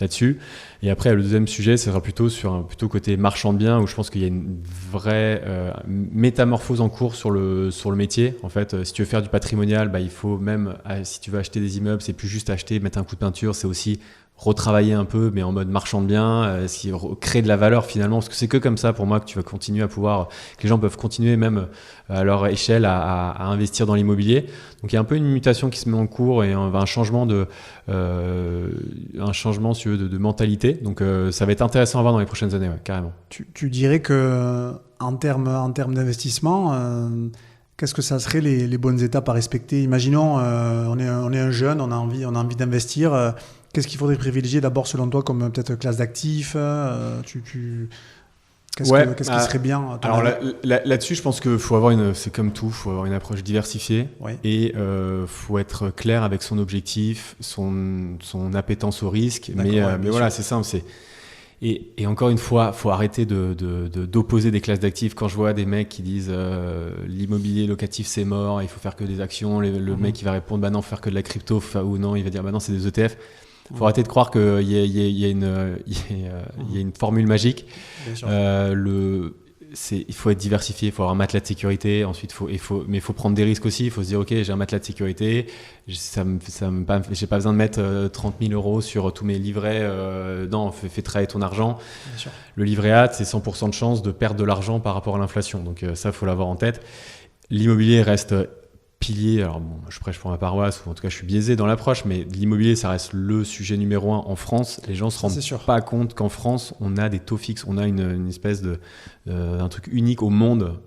là-dessus. Et après, le deuxième sujet, ce sera plutôt côté marchand de biens, où je pense qu'il y a une vraie métamorphose en cours sur le métier. En fait, si tu veux faire du patrimonial, il faut même, si tu veux acheter des immeubles, c'est plus juste acheter, mettre un coup de peinture, c'est aussi retravailler un peu, mais en mode marchand de biens, créer de la valeur finalement, parce que c'est que comme ça pour moi que tu vas continuer à pouvoir, que les gens peuvent continuer même à leur échelle à investir dans l'immobilier. Donc il y a un peu une mutation qui se met en cours et un changement de mentalité. Donc ça va être intéressant à voir dans les prochaines années, ouais, carrément. Tu dirais que en termes d'investissement, qu'est-ce que ça serait les bonnes étapes à respecter? Imaginons, on est un jeune, on a envie d'investir. Qu'est-ce qu'il faudrait privilégier d'abord selon toi comme peut-être classe d'actifs Qu'est-ce qui serait bien? Alors là-dessus, je pense qu'il faut avoir c'est comme tout, faut avoir une approche diversifiée et faut être clair avec son objectif, son appétence au risque. Mais voilà, c'est simple. Et encore une fois, faut arrêter d'opposer des classes d'actifs. Quand je vois des mecs qui disent l'immobilier locatif c'est mort, il faut faire que des actions, le mec qui va répondre bah non, faut faire que de la crypto, ou non, il va dire bah non, c'est des ETF. Il faut arrêter de croire qu'il y a une formule magique. Il faut être diversifié, il faut avoir un matelas de sécurité. Ensuite, il faut prendre des risques aussi. Il faut se dire, ok, j'ai un matelas de sécurité. J'ai pas besoin de mettre 30 000 euros sur tous mes livrets. Non, fais travailler ton argent. Bien sûr. Le livret A, c'est 100% de chance de perdre de l'argent par rapport à l'inflation. Donc ça, il faut l'avoir en tête. L'immobilier reste pilier, alors bon, je prêche pour ma paroisse, ou en tout cas je suis biaisé dans l'approche, mais l'immobilier ça reste le sujet numéro 1 en France. Les gens se rendent pas compte qu'en France on a des taux fixes, on a une espèce d'un truc unique au monde,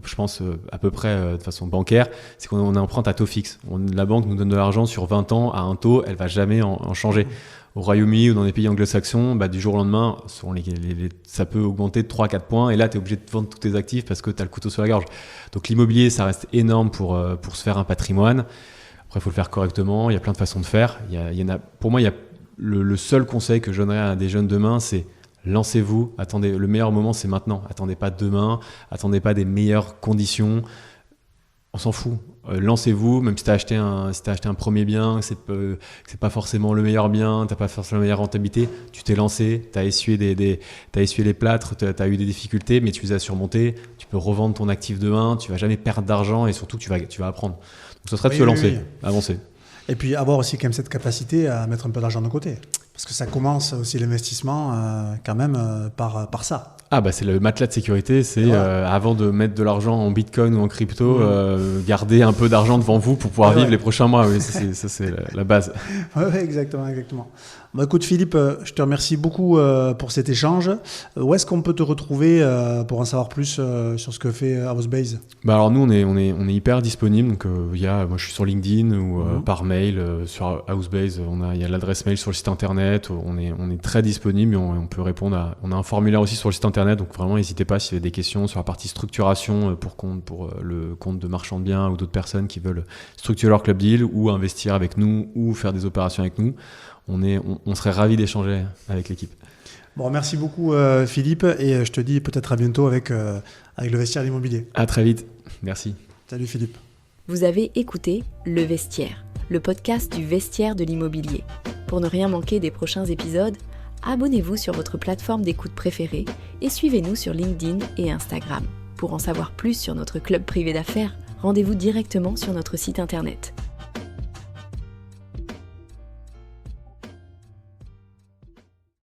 je pense à peu près de façon bancaire, c'est qu'on emprunte à taux fixe. La banque nous donne de l'argent sur 20 ans à un taux, elle va jamais en changer. Au Royaume-Uni ou dans des pays anglo-saxons, du jour au lendemain, ça peut augmenter de 3-4 points et là, tu es obligé de vendre tous tes actifs parce que tu as le couteau sur la gorge. Donc l'immobilier, ça reste énorme pour se faire un patrimoine. Après, il faut le faire correctement. Il y a plein de façons de faire. Pour moi, le seul conseil que je donnerais à des jeunes demain, c'est lancez-vous. Attendez, le meilleur moment, c'est maintenant. Attendez pas demain. Attendez pas des meilleures conditions. On s'en fout. Lancez-vous, même si tu as acheté un premier bien, c'est pas forcément le meilleur bien, tu n'as pas forcément la meilleure rentabilité, tu t'es lancé, tu as essuyé les plâtres, tu as eu des difficultés, mais tu les as surmontées, tu peux revendre ton actif demain, tu vas jamais perdre d'argent et surtout tu vas apprendre. Donc ce serait de se lancer, avancer. Et puis avoir aussi quand même cette capacité à mettre un peu d'argent de côté. Parce que ça commence aussi l'investissement quand même par ça. C'est le matelas de sécurité, c'est avant de mettre de l'argent en bitcoin ou en crypto, garder un peu d'argent devant vous pour pouvoir vivre les prochains mois. Oui, ça c'est la base. Oui, exactement. Écoute Philippe, je te remercie beaucoup pour cet échange. Où est-ce qu'on peut te retrouver pour en savoir plus sur ce que fait Housebase? Alors nous on est hyper disponible. Donc moi je suis sur LinkedIn ou par mail sur Housebase. Il y a l'adresse mail sur le site internet. On est très disponible. On peut répondre on a un formulaire aussi sur le site internet. Donc vraiment n'hésitez pas si vous avez des questions sur la partie structuration pour le compte de marchand de biens ou d'autres personnes qui veulent structurer leur club deal ou investir avec nous ou faire des opérations avec nous. On serait ravis d'échanger avec l'équipe. Bon, merci beaucoup Philippe et je te dis peut-être à bientôt avec le vestiaire immobilier. À très vite, merci. Salut Philippe. Vous avez écouté Le Vestiaire, le podcast du vestiaire de l'immobilier. Pour ne rien manquer des prochains épisodes, abonnez-vous sur votre plateforme d'écoute préférée et suivez-nous sur LinkedIn et Instagram. Pour en savoir plus sur notre club privé d'affaires, rendez-vous directement sur notre site internet